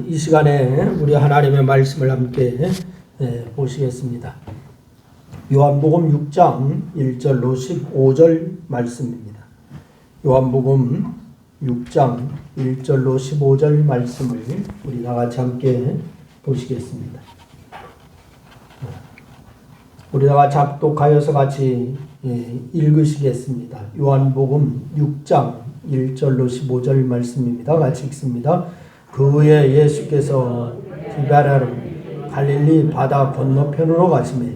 이 시간에 우리 하나님의 말씀을 함께 보시겠습니다. 요한복음 6장 1절로 15절 말씀입니다. 요한복음 6장 1절로 15절 말씀을 우리 다 같이 함께 보시겠습니다. 우리 다 같이 합독하여서 같이 읽으시겠습니다. 요한복음 6장 1절로 15절 말씀입니다. 같이 읽습니다. 그 후에 예수께서 디베랴 갈릴리 바다 건너편으로 가시매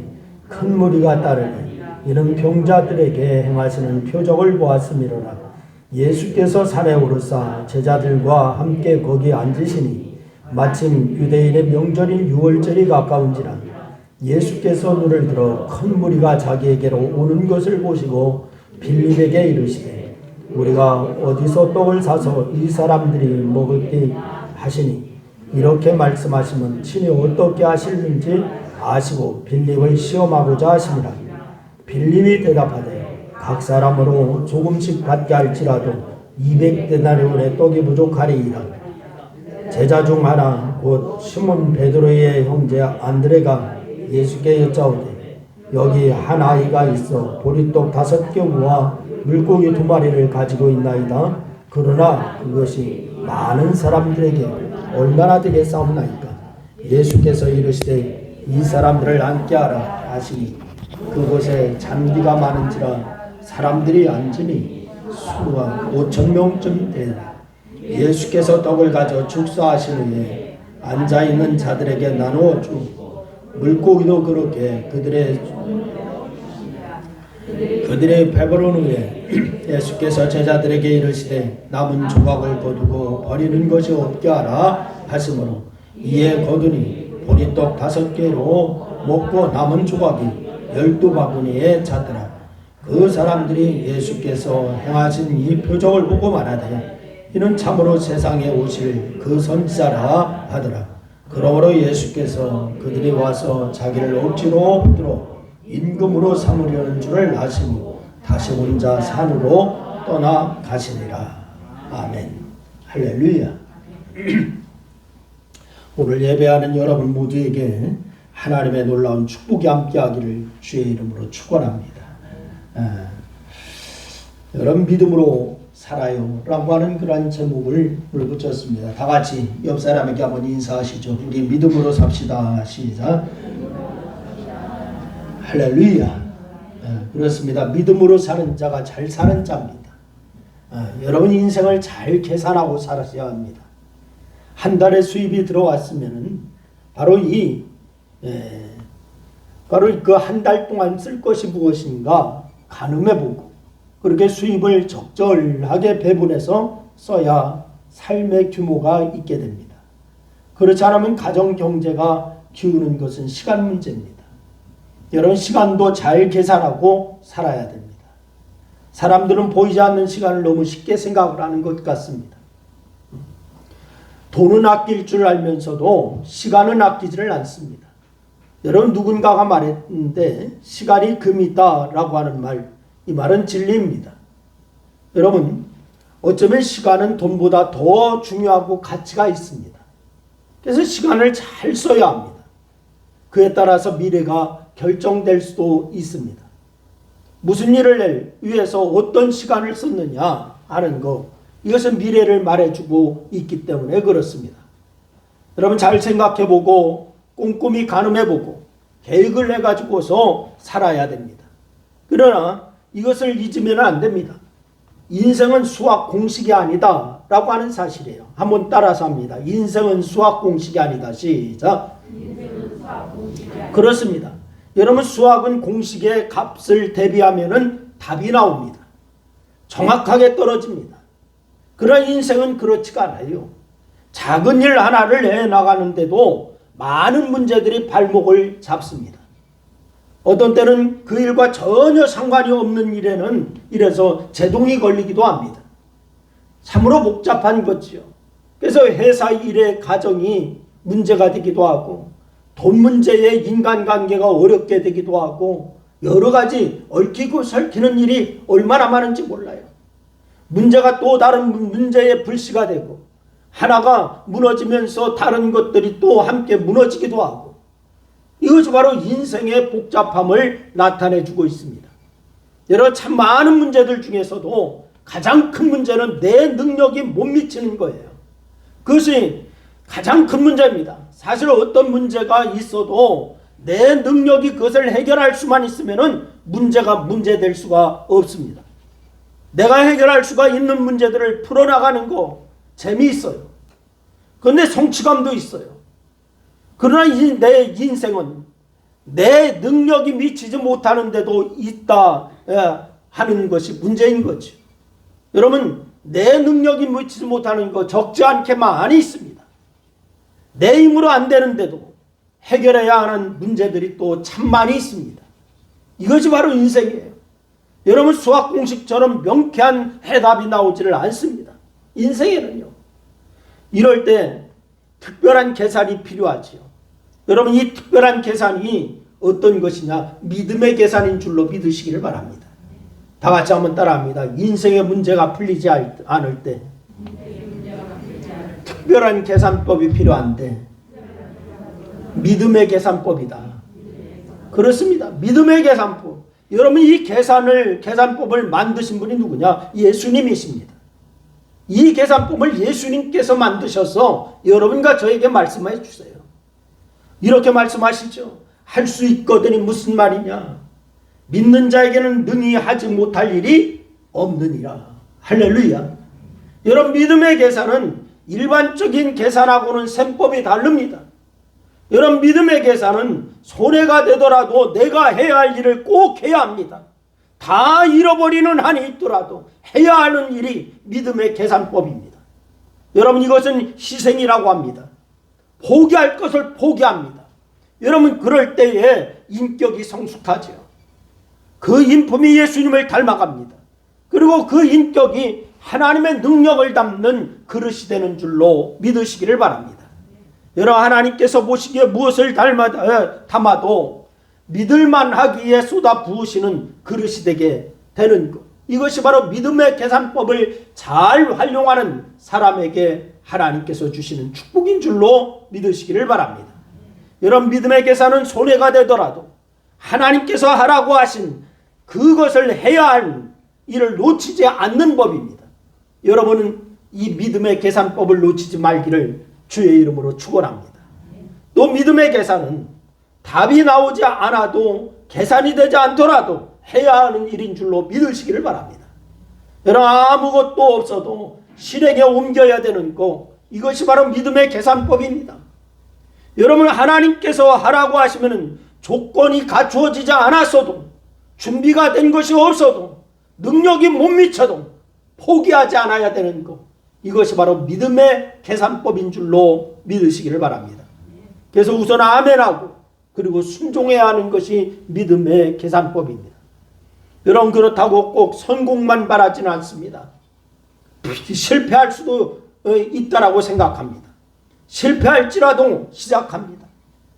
큰 무리가 따르니 이는 병자들에게 행하시는 표적을 보았음이로라. 예수께서 산에 오르사 제자들과 함께 거기 앉으시니 마침 유대인의 명절인 유월절이 가까운지라. 예수께서 눈을 들어 큰 무리가 자기에게로 오는 것을 보시고 빌립에게 이르시되 우리가 어디서 떡을 사서 이 사람들이 먹을게 하시니 이렇게 말씀하시면 친히 어떻게 하실는지 아시고 빌립을 시험하고자 하심이라. 빌립이 대답하되 각 사람으로 조금씩 받게 할지라도 200데나리온의 떡이 부족하리이다. 제자 중 하나 곧 시몬 베드로의 형제 안드레가 예수께 여짜오되 여기 한 아이가 있어 보리떡 5개와 물고기 2마리를 가지고 있나이다. 그러나 그것이 많은 사람들에게 얼마나 되겠사옵나이까. 예수께서 이르시되 이 사람들을 앉게 하라 하시니 그곳에 잔디가 많은지라 사람들이 앉으니 수가 5,000명쯤 되니라. 예수께서 떡을 가져 축사하신 후에 앉아있는 자들에게 나누어 주고 물고기도 그렇게 그들의 배부른 후에 예수께서 제자들에게 이르시되 남은 조각을 거두고 버리는 것이 없게 하라 하시므로 이에 거두니 보리떡 5개로 먹고 남은 조각이 12바구니에 찼더라. 그 사람들이 예수께서 행하신 이 표적을 보고 말하되 이는 참으로 세상에 오실 그 선지자라 하더라. 그러므로 예수께서 그들이 와서 자기를 억지로 붙들어 임금으로 삼으려는 줄을 아시니 다시 혼자 산으로 떠나 가시니라. 아멘. 할렐루야. 오늘 예배하는 여러분 모두에게 하나님의 놀라운 축복이 함께하기를 주의 이름으로 축원합니다. 여러분 믿음으로 살아요 라고 하는 그런 제목을 붙였습니다. 다 같이 옆 사람에게 한번 인사하시죠. 우리 믿음으로 삽시다. 시작. 할렐루야. 그렇습니다. 믿음으로 사는 자가 잘 사는 자입니다. 여러분 인생을 잘 계산하고 살아야 합니다. 한 달에 수입이 들어왔으면 바로 그 한 달 동안 쓸 것이 무엇인가 가늠해보고 그렇게 수입을 적절하게 배분해서 써야 삶의 규모가 있게 됩니다. 그렇지 않으면 가정 경제가 기우는 것은 시간 문제입니다. 여러분 시간도 잘 계산하고 살아야 됩니다. 사람들은 보이지 않는 시간을 너무 쉽게 생각을 하는 것 같습니다. 돈은 아낄 줄 알면서도 시간은 아끼지를 않습니다. 여러분 누군가가 말했는데 시간이 금이다 라고 하는 말, 이 말은 진리입니다. 여러분 어쩌면 시간은 돈보다 더 중요하고 가치가 있습니다. 그래서 시간을 잘 써야 합니다. 그에 따라서 미래가 결정될 수도 있습니다. 무슨 일을 위해서 어떤 시간을 썼느냐 하는 것, 이것은 미래를 말해주고 있기 때문에 그렇습니다. 여러분 잘 생각해보고 꼼꼼히 가늠해보고 계획을 해가지고서 살아야 됩니다. 그러나 이것을 잊으면 안 됩니다. 인생은 수학 공식이 아니다 라고 하는 사실이에요. 한번 따라서 합니다. 인생은 수학 공식이 아니다. 시작. 그렇습니다. 여러분 수학은 공식의 값을 대비하면 답이 나옵니다. 정확하게 떨어집니다. 그러나 인생은 그렇지가 않아요. 작은 일 하나를 해나가는데도 많은 문제들이 발목을 잡습니다. 어떤 때는 그 일과 전혀 상관이 없는 일에는 이래서 제동이 걸리기도 합니다. 참으로 복잡한 거지요. 그래서 회사 일의 가정이 문제가 되기도 하고 돈 문제에 인간관계가 어렵게 되기도 하고 여러 가지 얽히고 설키는 일이 얼마나 많은지 몰라요. 문제가 또 다른 문제에 불씨가 되고 하나가 무너지면서 다른 것들이 또 함께 무너지기도 하고, 이것이 바로 인생의 복잡함을 나타내 주고 있습니다. 여러 참 많은 문제들 중에서도 가장 큰 문제는 내 능력이 못 미치는 거예요. 그것이 가장 큰 문제입니다. 사실 어떤 문제가 있어도 내 능력이 그것을 해결할 수만 있으면 문제가 문제될 수가 없습니다. 내가 해결할 수가 있는 문제들을 풀어나가는 거 재미있어요. 그런데 성취감도 있어요. 그러나 내 인생은 내 능력이 미치지 못하는 데도 있다 하는 것이 문제인 거죠. 여러분, 내 능력이 미치지 못하는 거 적지 않게 많이 있습니다. 내 힘으로 안 되는데도 해결해야 하는 문제들이 또 참 많이 있습니다. 이것이 바로 인생이에요. 여러분, 수학 공식처럼 명쾌한 해답이 나오지를 않습니다. 인생에는요. 이럴 때 특별한 계산이 필요하지요. 여러분, 이 특별한 계산이 어떤 것이냐? 믿음의 계산인 줄로 믿으시기를 바랍니다. 다 같이 한번 따라합니다. 인생의 문제가 풀리지 않을 때 특별한 계산법이 필요한데 믿음의 계산법이다. 그렇습니다. 믿음의 계산법. 여러분, 이 계산법을 만드신 분이 누구냐? 예수님이십니다. 이 계산법을 예수님께서 만드셔서 여러분과 저에게 말씀해 주세요. 이렇게 말씀하시죠. 할 수 있거든이 무슨 말이냐? 믿는 자에게는 능히 하지 못할 일이 없느니라. 할렐루야. 여러분, 믿음의 계산은 일반적인 계산하고는 셈법이 다릅니다. 여러분, 믿음의 계산은 손해가 되더라도 내가 해야 할 일을 꼭 해야 합니다. 다 잃어버리는 한이 있더라도 해야 하는 일이 믿음의 계산법입니다. 여러분, 이것은 희생이라고 합니다. 포기할 것을 포기합니다. 여러분, 그럴 때에 인격이 성숙하죠. 그 인품이 예수님을 닮아갑니다. 그리고 그 인격이 하나님의 능력을 담는 그릇이 되는 줄로 믿으시기를 바랍니다. 여러분, 하나님께서 보시기에 무엇을 담아도 믿을만하기에 쏟아 부으시는 그릇이 되게 되는 것. 이것이 바로 믿음의 계산법을 잘 활용하는 사람에게 하나님께서 주시는 축복인 줄로 믿으시기를 바랍니다. 여러분, 믿음의 계산은 손해가 되더라도 하나님께서 하라고 하신 그것을 해야 할 일을 놓치지 않는 법입니다. 여러분은 이 믿음의 계산법을 놓치지 말기를 주의 이름으로 축원합니다. 또 믿음의 계산은 답이 나오지 않아도 계산이 되지 않더라도 해야 하는 일인 줄로 믿으시기를 바랍니다. 여러분, 아무것도 없어도 실행에 옮겨야 되는 것, 이것이 바로 믿음의 계산법입니다. 여러분, 하나님께서 하라고 하시면 조건이 갖추어지지 않았어도, 준비가 된 것이 없어도, 능력이 못 미쳐도 포기하지 않아야 되는 것, 이것이 바로 믿음의 계산법인 줄로 믿으시기를 바랍니다. 그래서 우선 아멘하고 그리고 순종해야 하는 것이 믿음의 계산법입니다. 여러분, 그렇다고 꼭 성공만 바라지는 않습니다. 실패할 수도 있다라고 생각합니다. 실패할지라도 시작합니다.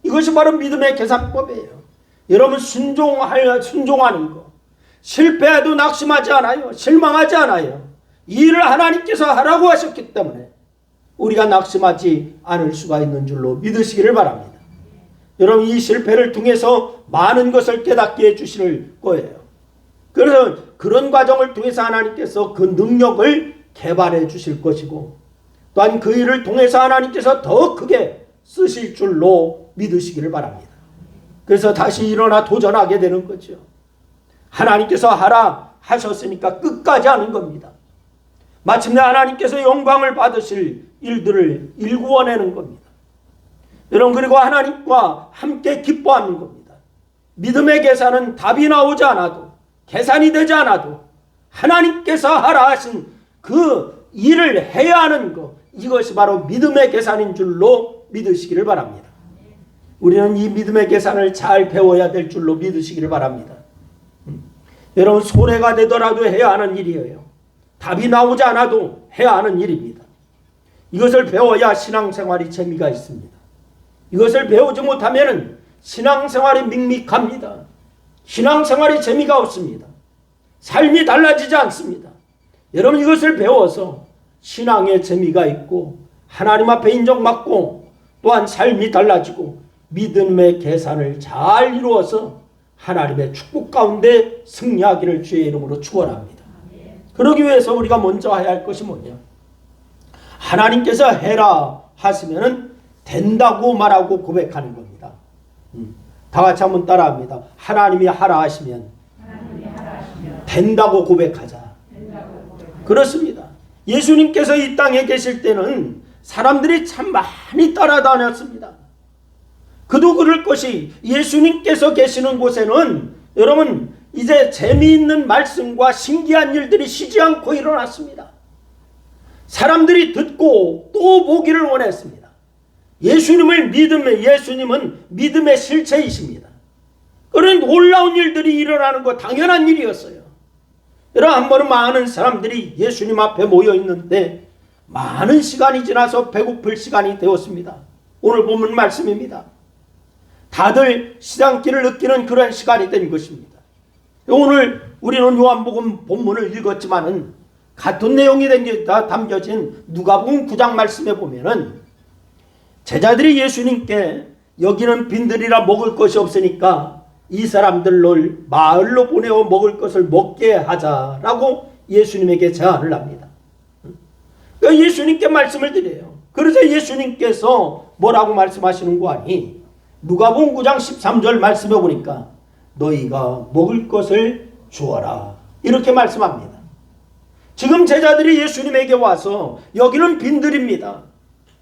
이것이 바로 믿음의 계산법이에요. 여러분, 순종하는 것. 실패해도 낙심하지 않아요. 실망하지 않아요. 이 일을 하나님께서 하라고 하셨기 때문에 우리가 낙심하지 않을 수가 있는 줄로 믿으시기를 바랍니다. 여러분, 이 실패를 통해서 많은 것을 깨닫게 해주실 거예요. 그래서 그런 과정을 통해서 하나님께서 그 능력을 개발해 주실 것이고, 또한 그 일을 통해서 하나님께서 더 크게 쓰실 줄로 믿으시기를 바랍니다. 그래서 다시 일어나 도전하게 되는 거죠. 하나님께서 하라 하셨으니까 끝까지 하는 겁니다. 마침내 하나님께서 영광을 받으실 일들을 일구어내는 겁니다. 여러분, 그리고 하나님과 함께 기뻐하는 겁니다. 믿음의 계산은 답이 나오지 않아도, 계산이 되지 않아도 하나님께서 하라 하신 그 일을 해야 하는 것, 이것이 바로 믿음의 계산인 줄로 믿으시기를 바랍니다. 우리는 이 믿음의 계산을 잘 배워야 될 줄로 믿으시기를 바랍니다. 여러분, 손해가 되더라도 해야 하는 일이에요. 답이 나오지 않아도 해야 하는 일입니다. 이것을 배워야 신앙생활이 재미가 있습니다. 이것을 배우지 못하면 신앙생활이 밋밋합니다. 신앙생활이 재미가 없습니다. 삶이 달라지지 않습니다. 여러분, 이것을 배워서 신앙의 재미가 있고 하나님 앞에 인정받고 또한 삶이 달라지고 믿음의 계산을 잘 이루어서 하나님의 축복 가운데 승리하기를 주의 이름으로 축원합니다. 그러기 위해서 우리가 먼저 해야 할 것이 뭐냐? 하나님께서 해라 하시면은 된다고 말하고 고백하는 겁니다. 다 같이 한번 따라합니다. 하나님이 하라 하시면 된다고 고백하자. 그렇습니다. 예수님께서 이 땅에 계실 때는 사람들이 참 많이 따라다녔습니다. 그도 그럴 것이 예수님께서 계시는 곳에는 여러분 이제 재미있는 말씀과 신기한 일들이 쉬지 않고 일어났습니다. 사람들이 듣고 또 보기를 원했습니다. 예수님은 믿음의 실체이십니다. 그런 놀라운 일들이 일어나는 거 당연한 일이었어요. 여러분 한 번은 많은 사람들이 예수님 앞에 모여 있는데 많은 시간이 지나서 배고플 시간이 되었습니다. 오늘 본문 말씀입니다. 다들 시장길을 느끼는 그런 시간이 된 것입니다. 오늘 우리는 요한복음 본문을 읽었지만은 같은 내용이 담겨진 누가복음 9장 말씀에 보면은 제자들이 예수님께 여기는 빈들이라 먹을 것이 없으니까 이 사람들을 마을로 보내어 먹을 것을 먹게 하자라고 예수님에게 제안을 합니다. 그러니까 예수님께 말씀을 드려요. 그래서 예수님께서 뭐라고 말씀하시는 거 아니? 누가복음 9장 13절 말씀해 보니까 너희가 먹을 것을 주어라 이렇게 말씀합니다. 지금 제자들이 예수님에게 와서 여기는 빈들입니다.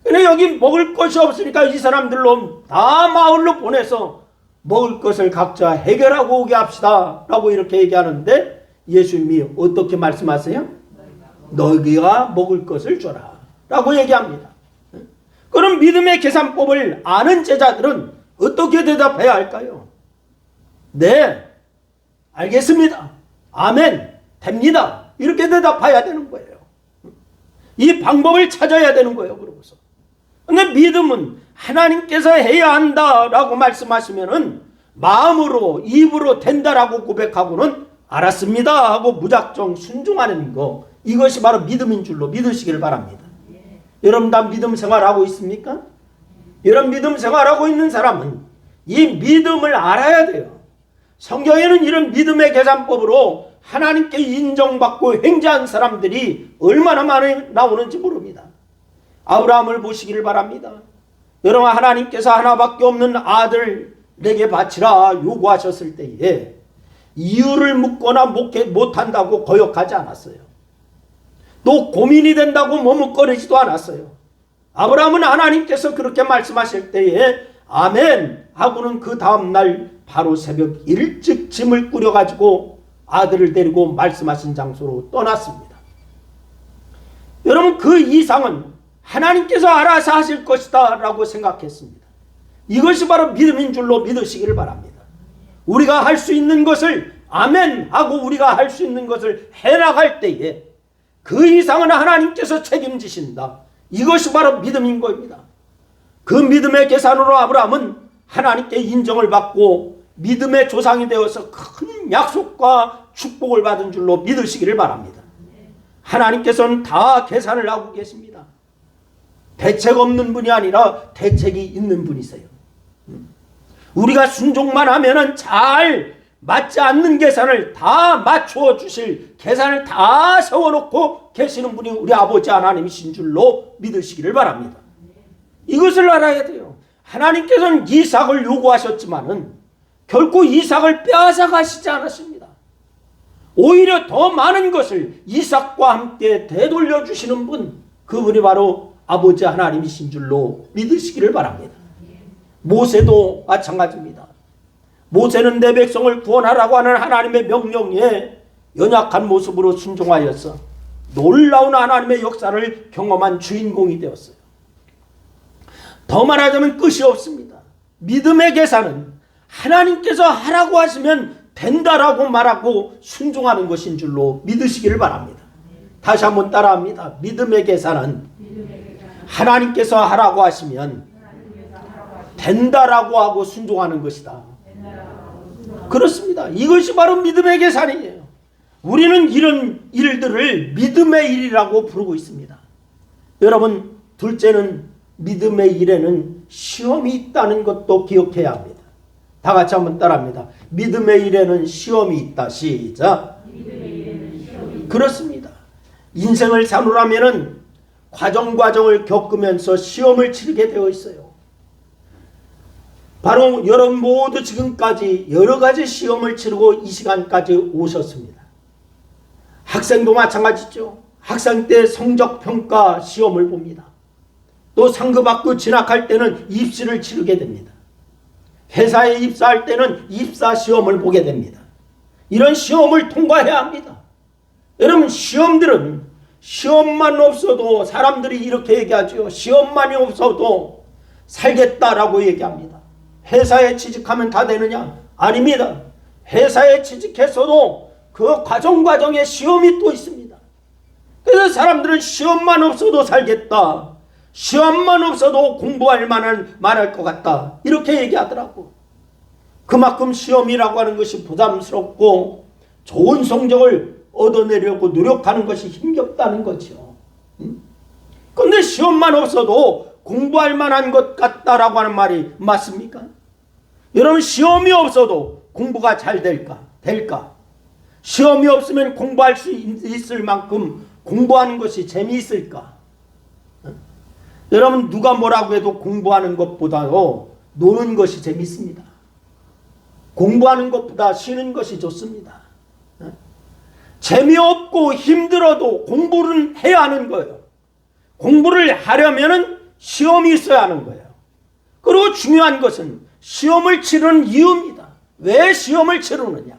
근데 여기 먹을 것이 없으니까 이 사람들로 다 마을로 보내서 먹을 것을 각자 해결하고 오게 합시다 라고 이렇게 얘기하는데 예수님이 어떻게 말씀하세요? 너희가 먹을 것을 줘라 라고 얘기합니다. 그럼 믿음의 계산법을 아는 제자들은 어떻게 대답해야 할까요? 네, 알겠습니다. 아멘, 됩니다. 이렇게 대답해야 되는 거예요. 이 방법을 찾아야 되는 거예요. 그러고서. 근데 믿음은 하나님께서 해야 한다라고 말씀하시면은 마음으로 입으로 된다라고 고백하고는 알았습니다 하고 무작정 순종하는 거, 이것이 바로 믿음인 줄로 믿으시기를 바랍니다. 여러분 다 믿음 생활하고 있습니까? 여러분 믿음 생활하고 있는 사람은 이 믿음을 알아야 돼요. 성경에는 이런 믿음의 계산법으로 하나님께 인정받고 횡재한 사람들이 얼마나 많이 나오는지 모릅니다. 아브라함을 보시기를 바랍니다. 여러분 하나님께서 하나밖에 없는 아들에게 바치라 요구하셨을 때에 이유를 묻거나 못한다고 거역하지 않았어요. 또 고민이 된다고 머뭇거리지도 않았어요. 아브라함은 하나님께서 그렇게 말씀하실 때에 아멘 하고는 그 다음날 바로 새벽 일찍 짐을 꾸려가지고 아들을 데리고 말씀하신 장소로 떠났습니다. 여러분 그 이상은 하나님께서 알아서 하실 것이다 라고 생각했습니다. 이것이 바로 믿음인 줄로 믿으시기를 바랍니다. 우리가 할 수 있는 것을 아멘 하고 우리가 할 수 있는 것을 해나갈 때에 그 이상은 하나님께서 책임지신다. 이것이 바로 믿음인 겁니다. 그 믿음의 계산으로 아브라함은 하나님께 인정을 받고 믿음의 조상이 되어서 큰 약속과 축복을 받은 줄로 믿으시기를 바랍니다. 하나님께서는 다 계산을 하고 계십니다. 대책 없는 분이 아니라 대책이 있는 분이세요. 우리가 순종만 하면은 잘 맞지 않는 계산을 다 맞추어 주실, 계산을 다 세워놓고 계시는 분이 우리 아버지 하나님이신 줄로 믿으시기를 바랍니다. 이것을 알아야 돼요. 하나님께서는 이삭을 요구하셨지만은 결코 이삭을 빼앗아 가시지 않았습니다. 오히려 더 많은 것을 이삭과 함께 되돌려 주시는 분, 그분이 바로 아버지 하나님이신 줄로 믿으시기를 바랍니다. 모세도 마찬가지입니다. 모세는 내 백성을 구원하라고 하는 하나님의 명령에 연약한 모습으로 순종하여서 놀라운 하나님의 역사를 경험한 주인공이 되었어요. 더 말하자면 끝이 없습니다. 믿음의 계산은 하나님께서 하라고 하시면 된다라고 말하고 순종하는 것인 줄로 믿으시기를 바랍니다. 다시 한번 따라합니다. 믿음의 계산은 하나님께서 하라고 하시면 된다라고 하고 순종하는 것이다. 그렇습니다. 이것이 바로 믿음의 계산이에요. 우리는 이런 일들을 믿음의 일이라고 부르고 있습니다. 여러분 둘째는 믿음의 일에는 시험이 있다는 것도 기억해야 합니다. 다 같이 한번 따라합니다. 믿음의 일에는 시험이 있다. 시작. 그렇습니다. 인생을 사노라면은 과정을 겪으면서 시험을 치르게 되어 있어요. 바로 여러분 모두 지금까지 여러 가지 시험을 치르고 이 시간까지 오셨습니다. 학생도 마찬가지죠. 학생 때 성적 평가 시험을 봅니다. 또 상급학교 진학할 때는 입시를 치르게 됩니다. 회사에 입사할 때는 입사 시험을 보게 됩니다. 이런 시험을 통과해야 합니다. 여러분 시험들은 시험만 없어도 사람들이 이렇게 얘기하죠. 시험만이 없어도 살겠다라고 얘기합니다. 회사에 취직하면 다 되느냐? 아닙니다. 회사에 취직했어도 그 과정에 시험이 또 있습니다. 그래서 사람들은 시험만 없어도 살겠다. 시험만 없어도 공부할 만한 말할 것 같다. 이렇게 얘기하더라고. 그만큼 시험이라고 하는 것이 부담스럽고 좋은 성적을 얻어내려고 노력하는 것이 힘겹다는 거죠. 그런데 시험만 없어도 공부할 만한 것 같다라고 하는 말이 맞습니까? 여러분 시험이 없어도 공부가 잘 될까? 시험이 없으면 공부할 수 있을 만큼 공부하는 것이 재미있을까? 여러분 누가 뭐라고 해도 공부하는 것보다도 노는 것이 재밌습니다. 공부하는 것보다 쉬는 것이 좋습니다. 재미없고 힘들어도 공부를 해야 하는 거예요. 공부를 하려면 시험이 있어야 하는 거예요. 그리고 중요한 것은 시험을 치르는 이유입니다. 왜 시험을 치르느냐?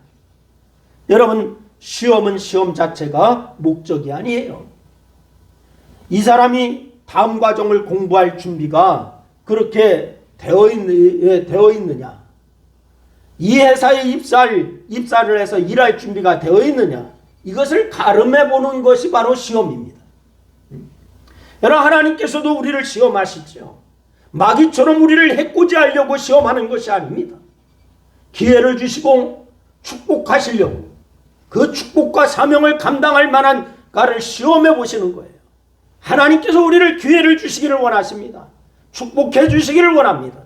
여러분 시험은 시험 자체가 목적이 아니에요. 이 사람이 다음 과정을 공부할 준비가 그렇게 되어 있느냐? 이 회사에 입사를 해서 일할 준비가 되어 있느냐? 이것을 가름해 보는 것이 바로 시험입니다. 여러분 하나님께서도 우리를 시험하시죠. 마귀처럼 우리를 해코지하려고 시험하는 것이 아닙니다. 기회를 주시고 축복하시려고 그 축복과 사명을 감당할 만한 가를 시험해 보시는 거예요. 하나님께서 우리를 기회를 주시기를 원하십니다. 축복해 주시기를 원합니다.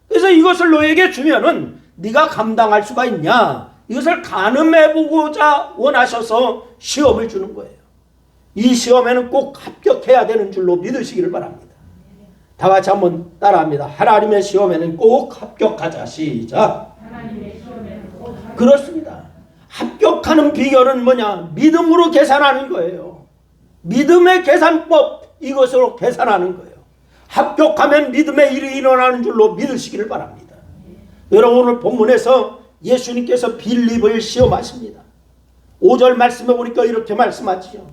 그래서 이것을 너에게 주면은 네가 감당할 수가 있냐? 이것을 가늠해 보고자 원하셔서 시험을 주는 거예요. 이 시험에는 꼭 합격해야 되는 줄로 믿으시기를 바랍니다. 다 같이 한번 따라합니다. 하나님의 시험에는 꼭 합격하자. 시작. 그렇습니다. 합격하는 비결은 뭐냐? 믿음으로 계산하는 거예요. 믿음의 계산법, 이것으로 계산하는 거예요. 합격하면 믿음의 일이 일어나는 줄로 믿으시기를 바랍니다. 여러분 오늘 본문에서 예수님께서 빌립을 시험하십니다. 5절 말씀에 보니까 이렇게 말씀하지요.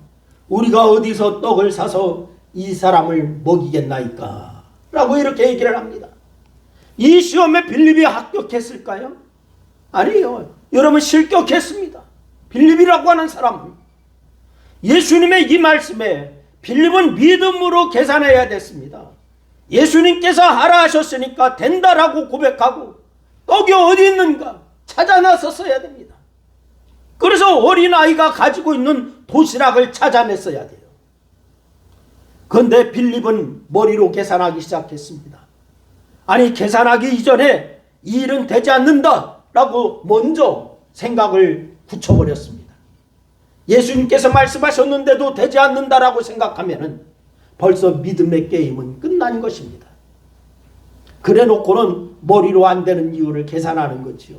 우리가 어디서 떡을 사서 이 사람을 먹이겠나이까? 라고 이렇게 얘기를 합니다. 이 시험에 빌립이 합격했을까요? 아니에요. 여러분 실격했습니다. 빌립이라고 하는 사람은. 예수님의 이 말씀에 빌립은 믿음으로 계산해야 됐습니다. 예수님께서 하라 하셨으니까 된다라고 고백하고 떡이 어디 있는가 찾아 나섰어야 됩니다. 그래서 어린아이가 가지고 있는 도시락을 찾아냈어야 돼요. 그런데 빌립은 머리로 계산하기 시작했습니다. 아니 계산하기 이전에 이 일은 되지 않는다라고 먼저 생각을 굳혀버렸습니다. 예수님께서 말씀하셨는데도 되지 않는다라고 생각하면 벌써 믿음의 게임은 끝난 것입니다. 그래 놓고는 머리로 안 되는 이유를 계산하는 거지요.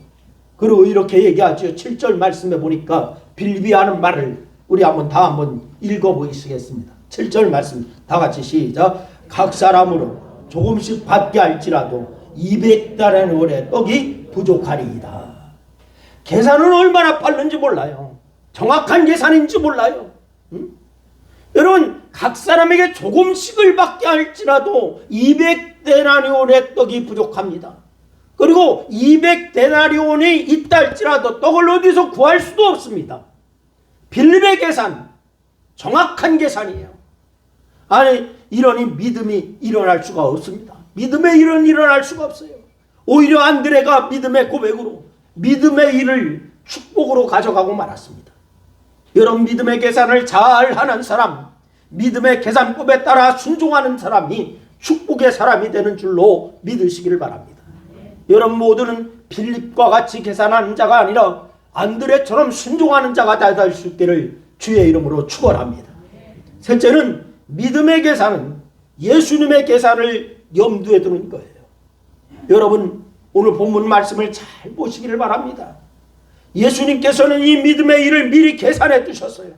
그리고 이렇게 얘기하죠. 7절 말씀에 보니까 빌립이 하는 말을 우리 한번 읽어보시겠습니다. 7절 말씀 다 같이 시작. 각 사람으로 조금씩 받게 할지라도 200달러의 떡이 부족하리이다. 계산은 얼마나 빠른지 몰라요. 정확한 계산인지 몰라요. 여러분 각 사람에게 조금씩을 받게 할지라도 200데나리온의 떡이 부족합니다. 그리고 200데나리온이 있다 할지라도 떡을 어디서 구할 수도 없습니다. 빌립의 계산, 정확한 계산이에요. 아니 이러니 믿음이 일어날 수가 없습니다. 믿음의 일은 일어날 수가 없어요. 오히려 안드레가 믿음의 고백으로 믿음의 일을 축복으로 가져가고 말았습니다. 여러분 믿음의 계산을 잘 하는 사람, 믿음의 계산법에 따라 순종하는 사람이 축복의 사람이 되는 줄로 믿으시기를 바랍니다. 여러분 모두는 빌립과 같이 계산하는 자가 아니라 안드레처럼 순종하는 자가 될 수 있기를 주의 이름으로 축원합니다. 셋째는 믿음의 계산은 예수님의 계산을 염두에 두는 거예요. 여러분 오늘 본문 말씀을 잘 보시기를 바랍니다. 예수님께서는 이 믿음의 일을 미리 계산해 두셨어요.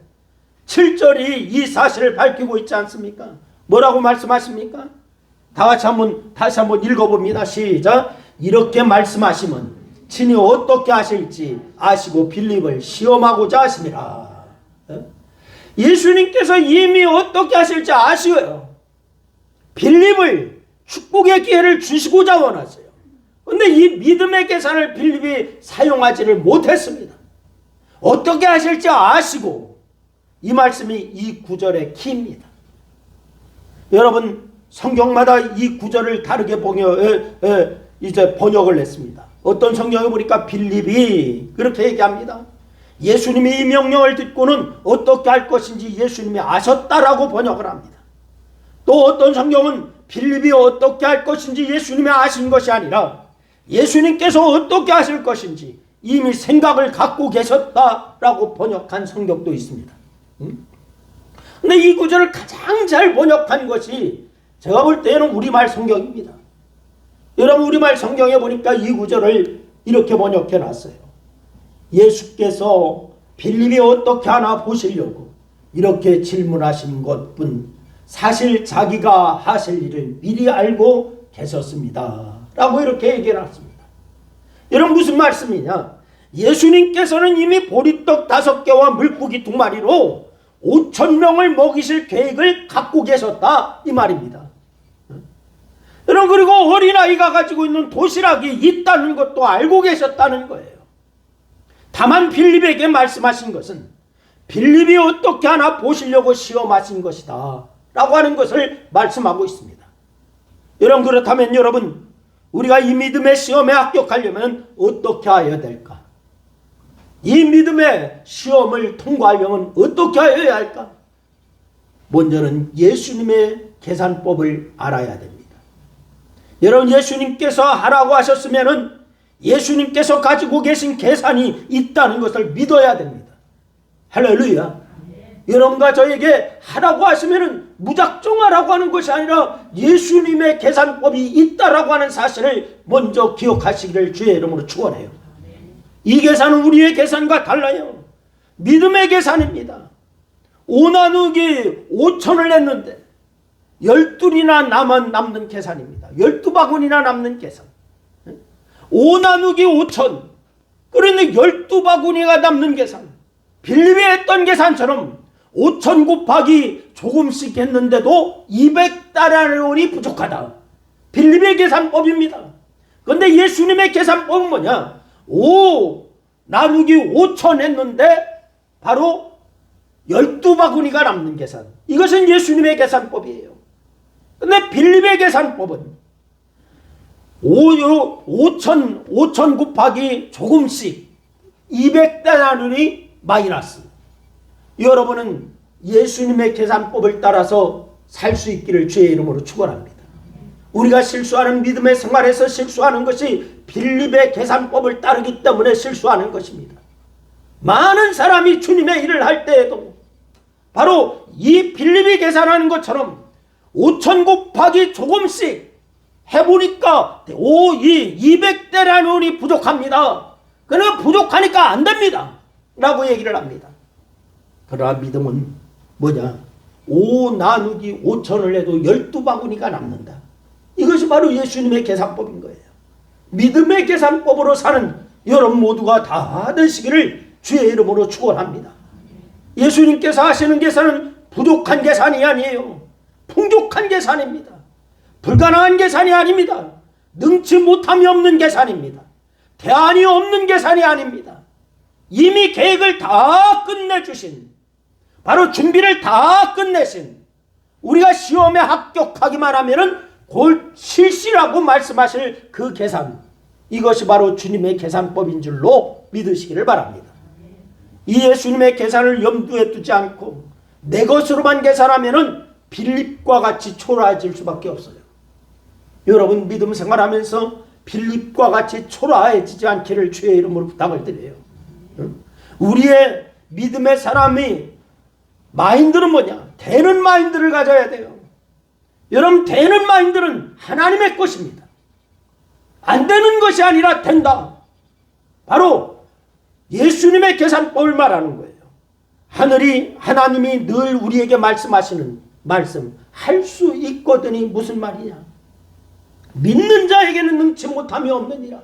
7절이 이 사실을 밝히고 있지 않습니까? 뭐라고 말씀하십니까? 다시 한번 읽어봅니다. 시작. 이렇게 말씀하시면 친히 어떻게 하실지 아시고 빌립을 시험하고자 하심이라. 예수님께서 이미 어떻게 하실지 아시어요. 빌립을 축복의 기회를 주시고자 원하세요. 그런데 이 믿음의 계산을 빌립이 사용하지를 못했습니다. 어떻게 하실지 아시고, 이 말씀이 이 구절의 키입니다. 여러분 성경마다 이 구절을 다르게 번역을 했습니다. 어떤 성경에 보니까 빌립이 그렇게 얘기합니다. 예수님이 이 명령을 듣고는 어떻게 할 것인지 예수님이 아셨다라고 번역을 합니다. 또 어떤 성경은 빌립이 어떻게 할 것인지 예수님이 아신 것이 아니라 예수님께서 어떻게 하실 것인지 이미 생각을 갖고 계셨다라고 번역한 성경도 있습니다. 근데 이 구절을 가장 잘 번역한 것이 제가 볼 때는 우리말 성경입니다. 여러분 우리말 성경에 보니까 이 구절을 이렇게 번역해 놨어요. 예수께서 빌립이 어떻게 하나 보시려고 이렇게 질문하신 것뿐 사실 자기가 하실 일을 미리 알고 계셨습니다 라고 이렇게 얘기해 놨습니다. 여러분 무슨 말씀이냐? 예수님께서는 이미 보리떡 5개와 물고기 2마리로 5,000명을 먹이실 계획을 갖고 계셨다 이 말입니다. 여러분 그리고 어린아이가 가지고 있는 도시락이 있다는 것도 알고 계셨다는 거예요. 다만 빌립에게 말씀하신 것은 빌립이 어떻게 하나 보시려고 시험하신 것이다 라고 하는 것을 말씀하고 있습니다. 여러분 그렇다면 여러분 우리가 이 믿음의 시험에 합격하려면 어떻게 해야 될까? 이 믿음의 시험을 통과하려면 어떻게 해야 할까? 먼저는 예수님의 계산법을 알아야 됩니다. 여러분 예수님께서 하라고 하셨으면 예수님께서 가지고 계신 계산이 있다는 것을 믿어야 됩니다. 할렐루야. 여러분과 저에게 하라고 하시면 무작정 하라고 하는 것이 아니라 예수님의 계산법이 있다라고 하는 사실을 먼저 기억하시기를 주의 이름으로 축원해요. 이 계산은 우리의 계산과 달라요. 믿음의 계산입니다. 5 나누기 5천을 냈는데 12이나 남는 계산입니다. 12바구니나 남는 계산. 5 나누기 5천 그런데 12바구니가 남는 계산. 빌립이 했던 계산처럼 5천 곱하기 조금씩 했는데도 200다라논이 부족하다. 빌립의 계산법입니다. 그런데 예수님의 계산법은 뭐냐? 5 나누기 5천 했는데 바로 12바구니가 남는 계산. 이것은 예수님의 계산법이에요. 그런데 빌립의 계산법은 5천 곱하기 조금씩 200다라논이 마이너스. 여러분은 예수님의 계산법을 따라서 살 수 있기를 주의 이름으로 축원합니다. 우리가 실수하는 믿음의 생활에서 실수하는 것이 빌립의 계산법을 따르기 때문에 실수하는 것입니다. 많은 사람이 주님의 일을 할 때에도 바로 이 빌립이 계산하는 것처럼 5천 곱하기 조금씩 해보니까 200데나리온이 부족합니다. 그러나 부족하니까 안 됩니다 라고 얘기를 합니다. 그러나 믿음은 뭐냐? 5 나누기 5천을 해도 12바구니가 남는다. 이것이 바로 예수님의 계산법인 거예요. 믿음의 계산법으로 사는 여러분 모두가 다 되시기를 주의 이름으로 축원합니다. 예수님께서 하시는 계산은 부족한 계산이 아니에요. 풍족한 계산입니다. 불가능한 계산이 아닙니다. 능치 못함이 없는 계산입니다. 대안이 없는 계산이 아닙니다. 이미 계획을 다 끝내주신, 바로 준비를 다 끝내신, 우리가 시험에 합격하기만 하면은 곧 실시라고 말씀하실 그 계산, 이것이 바로 주님의 계산법인 줄로 믿으시기를 바랍니다. 이 예수님의 계산을 염두에 두지 않고 내 것으로만 계산하면은 빌립과 같이 초라해질 수밖에 없어요. 여러분 믿음 생활하면서 빌립과 같이 초라해지지 않기를 주의 이름으로 부탁을 드려요. 우리의 믿음의 사람이 마인드는 뭐냐? 되는 마인드를 가져야 돼요. 여러분 되는 마인드는 하나님의 것입니다. 안 되는 것이 아니라 된다. 바로 예수님의 계산법을 말하는 거예요. 하나님이 늘 우리에게 말씀하시는 말씀, 할 수 있거든이 무슨 말이냐? 믿는 자에게는 능치 못함이 없느니라.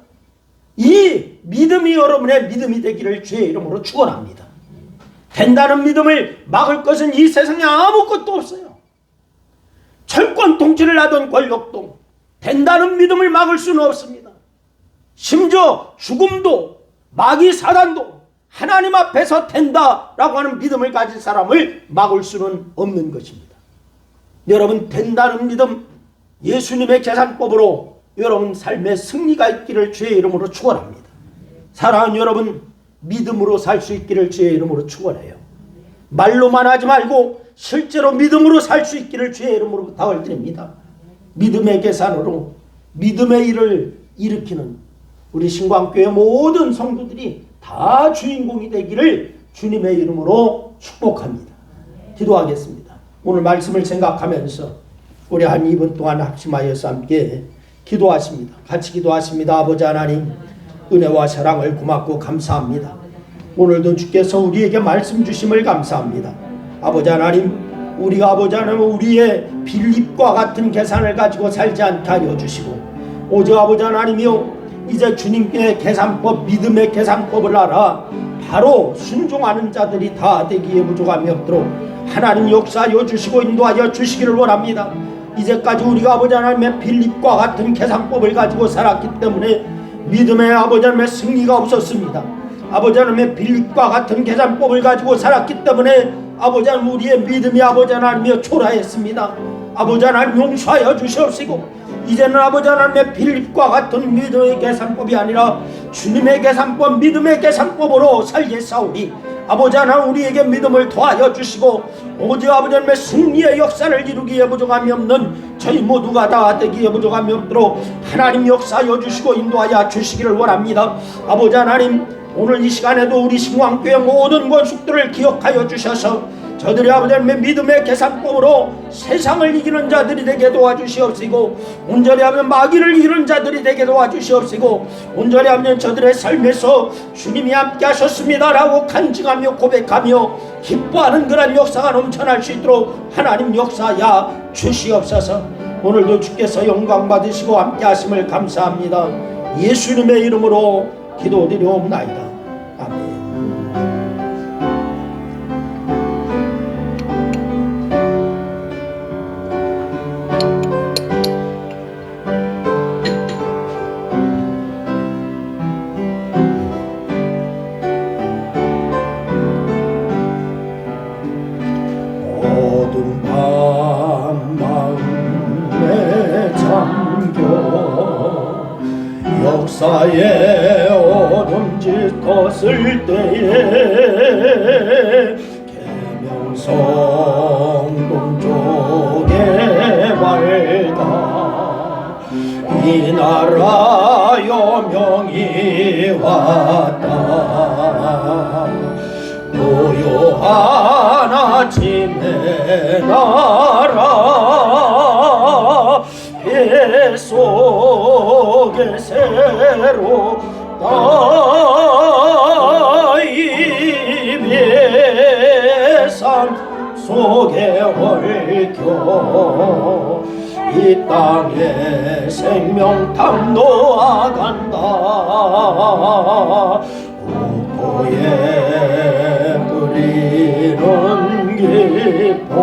이 믿음이 여러분의 믿음이 되기를 주의 이름으로 축원합니다. 된다는 믿음을 막을 것은 이 세상에 아무것도 없어요. 철권 통치를 하던 권력도 된다는 믿음을 막을 수는 없습니다. 심지어 죽음도 마귀 사단도 하나님 앞에서 된다라고 하는 믿음을 가진 사람을 막을 수는 없는 것입니다. 여러분 된다는 믿음, 예수님의 계산법으로 여러분 삶에 승리가 있기를 주의 이름으로 축원합니다. 사랑하는 여러분, 믿음으로 살 수 있기를 주의 이름으로 축원해요. 말로만 하지 말고 실제로 믿음으로 살 수 있기를 주의 이름으로 부탁을 드립니다. 믿음의 계산으로 믿음의 일을 일으키는 우리 신광교회 모든 성도들이 다 주인공이 되기를 주님의 이름으로 축복합니다. 기도하겠습니다. 오늘 말씀을 생각하면서 우리 한 2분 동안 합심하여서 함께 기도하십니다. 같이 기도하십니다. 아버지 하나님, 은혜와 사랑을 고맙고 감사합니다. 오늘도 주께서 우리에게 말씀 주심을 감사합니다. 아버지 하나님, 우리가 아버지 하나님 우리의 빌립과 같은 계산을 가지고 살지 않게 하여 주시고, 오직 아버지 하나님이요, 이제 주님의 계산법, 믿음의 계산법을 알아 바로 순종하는 자들이 다 되기에 부족함이 없도록 하나님 역사하여 주시고 인도하여 주시기를 원합니다. 이제까지 우리가 아버지 하나님의 빌립과 같은 계산법을 가지고 살았기 때문에 믿음의 아버지 하나님의 승리가 없었습니다. 아버지 하나님의 빌립과 같은 계산법을 가지고 살았기 때문에 아버지 하나님 우리의 믿음이 아버지 하나님이여 초라했습니다. 아버지 하나님 용서하여 주시옵시고, 이제는 아버지 하나님의 빌립과 같은 믿음의 계산법이 아니라 주님의 계산법, 믿음의 계산법으로 살겠사오니 아버지 하나님 우리에게 믿음을 더하여 주시고, 오직 아버지 하나님의 승리의 역사를 이루기에 부족함이 없는 저희 모두가 다 되기에 부족함이 없도록 하나님 역사하여 주시고 인도하여 주시기를 원합니다. 아버지 하나님, 오늘 이 시간에도 우리 신광교회 모든 권속들을 기억하여 주셔서 저들이 아버지 하나님의 믿음의 계산법으로 세상을 이기는 자들이 되게 도와주시옵시고, 온전히 하면 마귀를 이기는 자들이 되게 도와주시옵시고, 온전히 하면 저들의 삶에서 주님이 함께 하셨습니다라고 간증하며 고백하며 기뻐하는 그런 역사가 넘쳐날 수 있도록 하나님 역사하여 주시옵소서. 오늘도 주께서 영광 받으시고 함께 하심을 감사합니다. 예수님의 이름으로 기도드리옵나이다. 아멘. 어둠 밤 마음에 잠겨 역사의 어둠 짙었을 때에 계명성 동쪽에 밝아 이 나라 여명이 왔다. 고요한 아침의 나라 배 속에 새롭다. 이 배산 속에 얽혀 이 땅에 생명탐 놓아간다. 폭포에 뿌리는 기포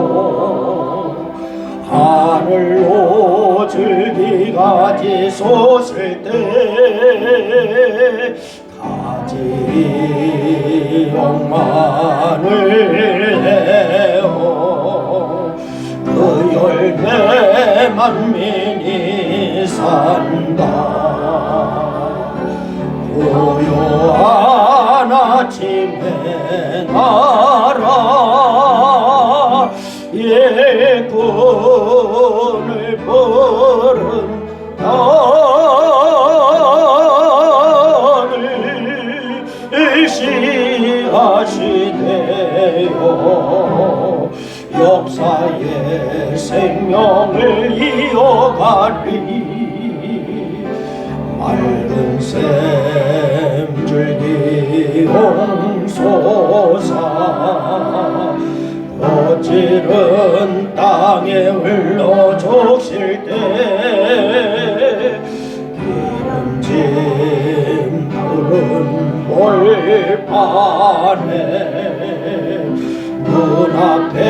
하늘로 줄기가지 솟을 때 가지 영만을 내어 그 열매 만민이 산다. 고요한 아침의 나라 맑은 샘줄기 옹솟아 거칠은 땅에 흘러 적실 때 기름진 푸른 몰판에 눈앞에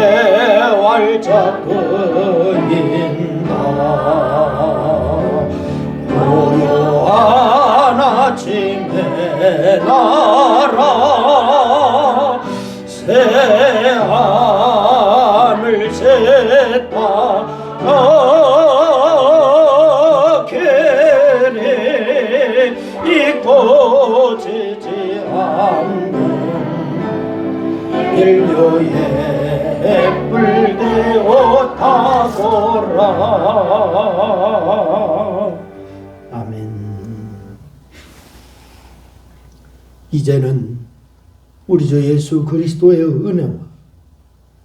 활짝 보인다. 고요한 아침의 나라 새하늘 새다 계리 잊고지지 않는 인류의 뿔되어 타고라. 아멘. 이제는 우리 주 예수 그리스도의 은혜와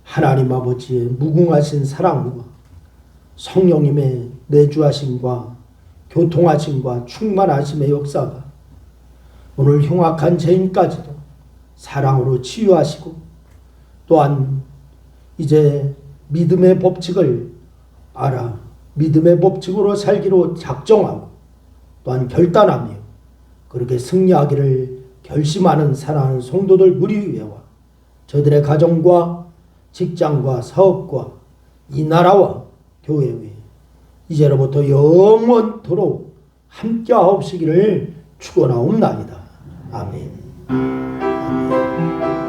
하나님 아버지의 무궁하신 사랑과 성령님의 내주하심과 교통하심과 충만하심의 역사가 오늘 흉악한 죄인까지도 사랑으로 치유하시고 또한 이제 믿음의 법칙을 알아 믿음의 법칙으로 살기로 작정하고 또한 결단하며 그렇게 승리하기를 결심하는 사랑하는 성도들 무리위에와 저들의 가정과 직장과 사업과 이 나라와 교회 위에 이제로부터 영원토록 함께하옵시기를 축원하옵나이다. 아멘. 아멘.